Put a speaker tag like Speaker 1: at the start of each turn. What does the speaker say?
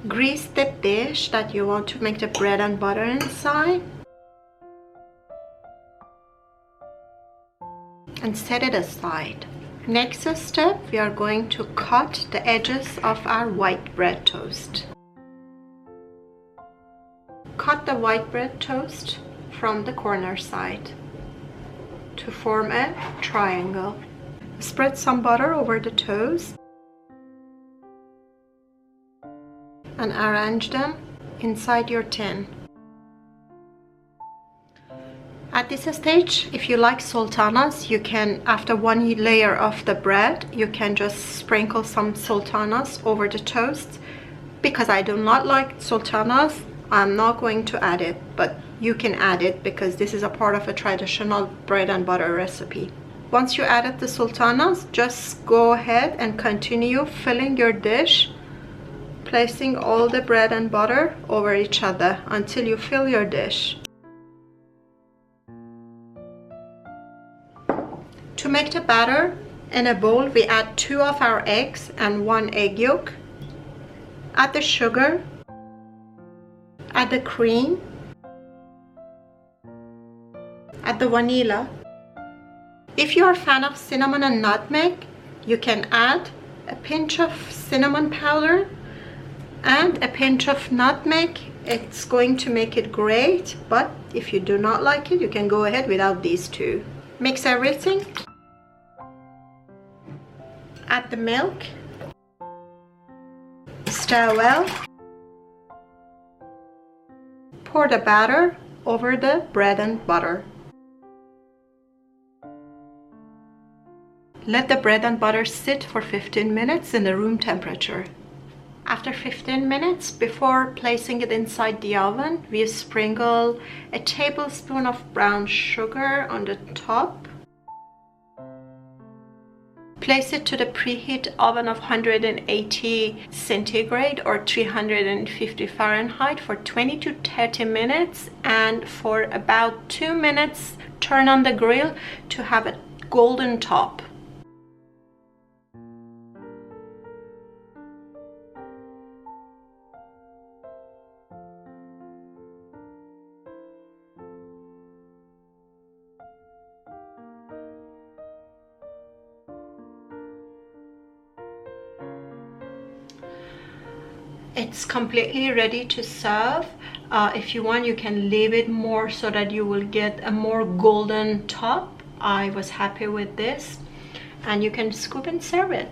Speaker 1: Grease the dish that you want to make the bread and butter inside and set it aside. Next step, we are going to cut the edges of our white bread toast. Cut the white bread toast from the corner side to form a triangle. Spread some butter over the toast and arrange them inside your tin. At this stage, if you like sultanas, you can, after one layer of the bread, you can just sprinkle some sultanas over the toast. Because I do not like sultanas, I'm not going to add it, but you can add it because this is a part of a traditional bread and butter recipe. Once you added the sultanas, just go ahead and continue filling your dish, placing all the bread and butter over each other until you fill your dish. To make the batter, in a bowl we add 2 of our eggs and 1 egg yolk. Add the sugar, add the cream, add the vanilla. If you are a fan of cinnamon and nutmeg, you can add a pinch of cinnamon powder and a pinch of nutmeg. It's going to make it great, but if you do not like it, you can go ahead without these two. Mix everything. Add the milk. Stir well. Pour the batter over the bread and butter. Let the bread and butter sit for 15 minutes in the room temperature. After 15 minutes, before placing it inside the oven, we sprinkle a tablespoon of brown sugar on the top. Place it to the preheat oven of 180 centigrade or 350 Fahrenheit for 20 to 30 minutes, and for about 2 minutes turn on the grill to have a golden top. It's completely ready to serve. If you want, you can leave it more so that you will get a more golden top. I was happy with this, and you can scoop and serve it.